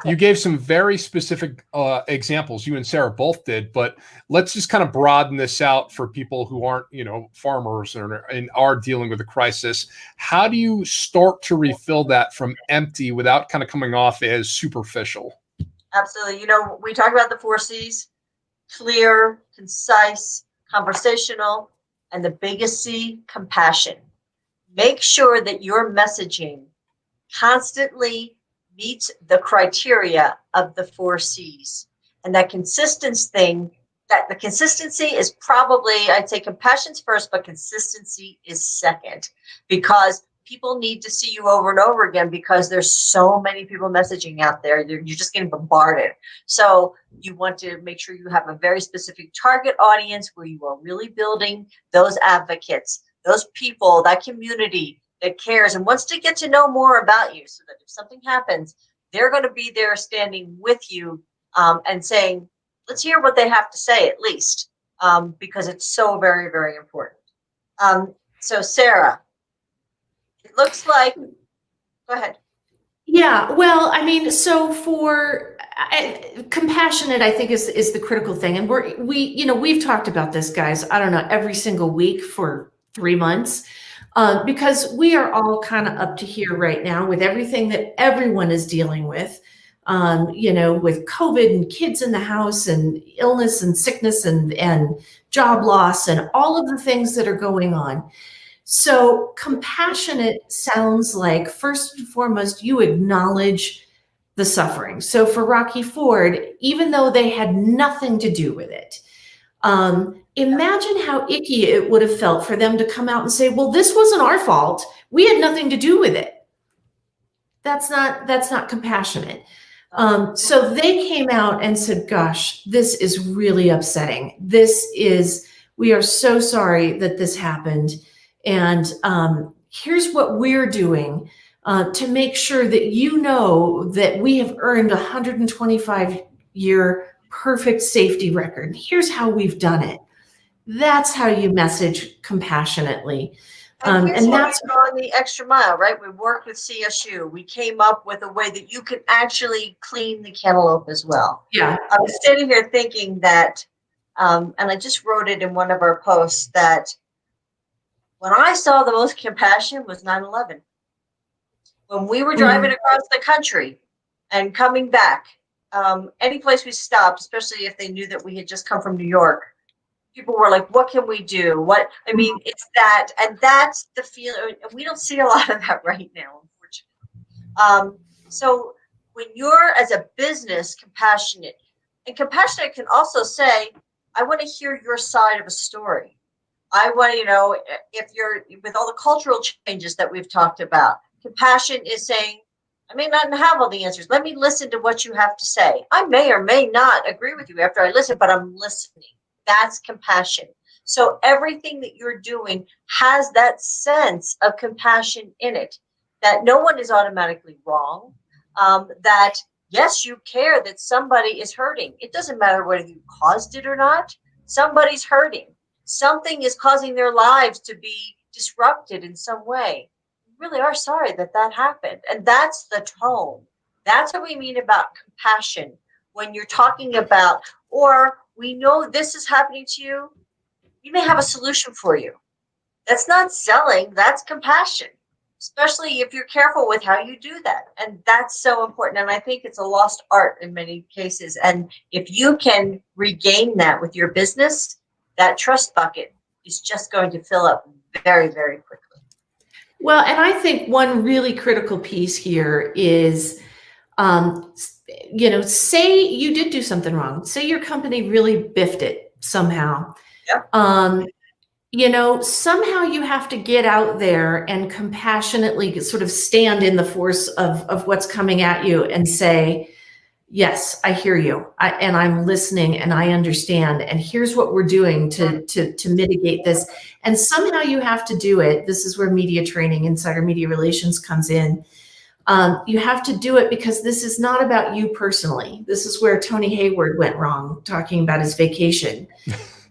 You gave some very specific examples, you and Sarah both did, but let's just kind of broaden this out for people who aren't, farmers and are dealing with a crisis. How do you start to refill that from empty without kind of coming off as superficial? Absolutely. We talk about the 4 C's: clear, concise, conversational, and the biggest C, compassion. Make sure that your messaging constantly meets the criteria of the 4 C's. And that the consistency is probably, I'd say compassion's first, but consistency is second, because people need to see you over and over again, because there's so many people messaging out there. You're just getting bombarded. So you want to make sure you have a very specific target audience where you are really building those advocates, those people, that community that cares and wants to get to know more about you, so that if something happens, they're going to be there standing with you and saying, let's hear what they have to say at least, because it's so very, very important. So Sarah, it looks like, go ahead. Yeah, well, I mean, so for compassionate, I think is the critical thing. And we've talked about this, guys, I don't know, every single week for 3 months. Because we are all kind of up to here right now with everything that everyone is dealing with, with COVID and kids in the house and illness and sickness and job loss and all of the things that are going on. So compassionate sounds like, first and foremost, you acknowledge the suffering. So for Rocky Ford, even though they had nothing to do with it, imagine how icky it would have felt for them to come out and say, well, this wasn't our fault. We had nothing to do with it. That's not compassionate. So they came out and said, gosh, this is really upsetting. We are so sorry that this happened. And here's what we're doing to make sure that you know that we have earned a 125-year perfect safety record. Here's how we've done it. That's how you message compassionately. And here's And where that's we've gone the extra mile, right? We worked with CSU. We came up with a way that you can actually clean the cantaloupe as well. yeah. I was sitting here thinking that, and I just wrote it in one of our posts, that when I saw the most compassion was 9/11. When we were driving across the country and coming back, any place we stopped, especially if they knew that we had just come from New York, people were like, what can we do? I mean, it's that, and that's the feeling. We don't see a lot of that right now, unfortunately. So when you're, as a business, compassionate, and compassionate can also say, I want to hear your side of a story. I want to, if you're, with all the cultural changes that we've talked about, compassion is saying, I may not have all the answers. Let me listen to what you have to say. I may or may not agree with you after I listen, but I'm listening. That's compassion. So everything that you're doing has that sense of compassion in it, that no one is automatically wrong, that yes, you care that somebody is hurting. It doesn't matter whether you caused it or not. Somebody's hurting. Something is causing their lives to be disrupted in some way. We really are sorry that that happened. And that's the tone. That's what we mean about compassion when you're talking about, or we know this is happening to you. We may have a solution for you. That's not selling, that's compassion, especially if you're careful with how you do that. And that's so important. And I think it's a lost art in many cases. And if you can regain that with your business, that trust bucket is just going to fill up very, very quickly. Well, and I think one really critical piece here is, say you did do something wrong. Say your company really biffed it somehow. Yep. Somehow you have to get out there and compassionately sort of stand in the force of what's coming at you and say, yes, I hear you. And I'm listening and I understand. And here's what we're doing to mitigate this. And somehow you have to do it. This is where media training, insider media relations comes in. You have to do it because this is not about you personally. This is where Tony Hayward went wrong, talking about his vacation.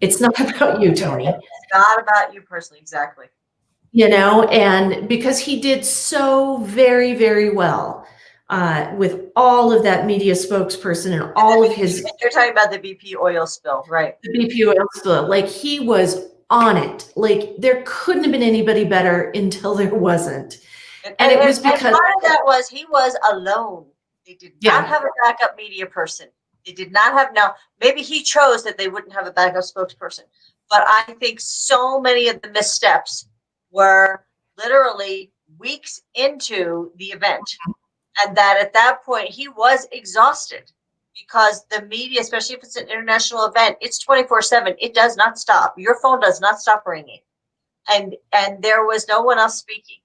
It's not about you, Tony. It's not about you personally, exactly. And because he did so very, very well with all of that media spokesperson and all of his. You're talking about the BP oil spill, right? The BP oil spill. Like, he was on it. Like, there couldn't have been anybody better until there wasn't. And it was because part of that was he was alone. They did not have a backup media person. They did not have, now, maybe he chose that they wouldn't have a backup spokesperson. But I think so many of the missteps were literally weeks into the event. And that at that point, he was exhausted because the media, especially if it's an international event, it's 24/7. It does not stop. Your phone does not stop ringing. And there was no one else speaking.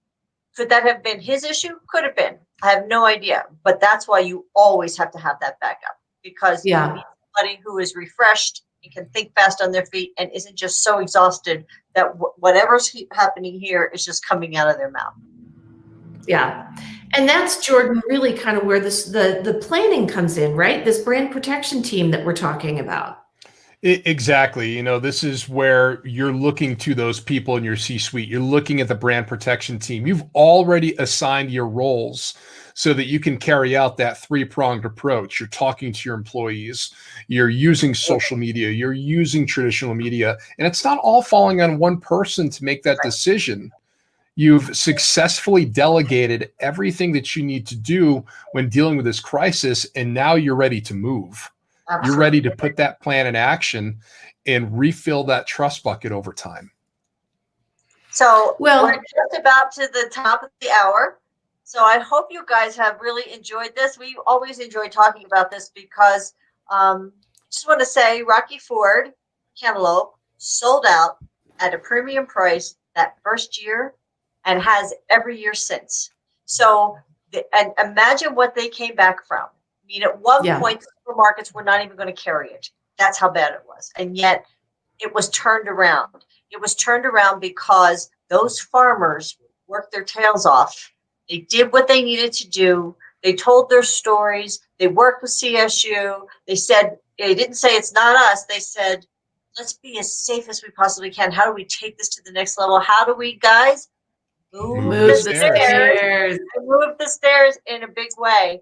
Could that have been his issue? Could have been. I have no idea. But that's why you always have to have that backup, because you need somebody who is refreshed and can think fast on their feet and isn't just so exhausted that whatever's happening here is just coming out of their mouth. Yeah. And that's, Jordan, really kind of where the planning comes in, right? This brand protection team that we're talking about. Exactly. This is where you're looking to those people in your C-suite. You're looking at the brand protection team. You've already assigned your roles so that you can carry out that three-pronged approach. You're talking to your employees. You're using social media. You're using traditional media. And it's not all falling on one person to make that decision. You've successfully delegated everything that you need to do when dealing with this crisis, and now you're ready to move. Absolutely. You're ready to put that plan in action and refill that trust bucket over time. So we're just about to the top of the hour. So I hope you guys have really enjoyed this. We always enjoy talking about this because just want to say Rocky Ford Cantaloupe sold out at a premium price that first year and has every year since. So and imagine what they came back from. I mean, at one Yeah. point, supermarkets were not even going to carry it. That's how bad it was. And yet it was turned around. It was turned around because those farmers worked their tails off. They did what they needed to do. They told their stories. They worked with CSU. They said, they didn't say it's not us. They said, let's be as safe as we possibly can. How do we take this to the next level? How do we, guys, move the the Move the stairs. stairs. and move the stairs in a big way?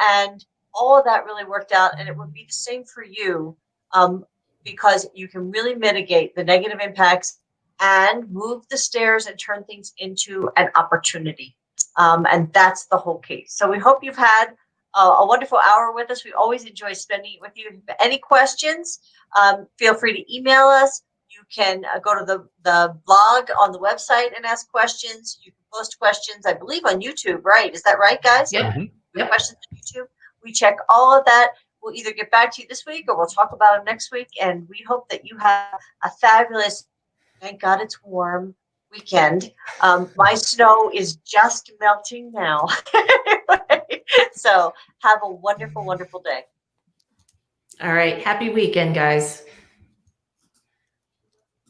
And all of that really worked out. And it would be the same for you, because you can really mitigate the negative impacts and move the stairs and turn things into an opportunity. And that's the whole key. So we hope you've had a wonderful hour with us. We always enjoy spending it with you. If you have any questions, feel free to email us. You can go to the blog on the website and ask questions. You can post questions, I believe, on YouTube, right? Is that right, guys? Yep. Mhm. Yep. Questions on YouTube. We check all of that. We'll either get back to you this week or we'll talk about them next week. And we hope that you have a fabulous, thank God it's warm, weekend. My snow is just melting now. So have a wonderful, wonderful day. All right. Happy weekend, guys.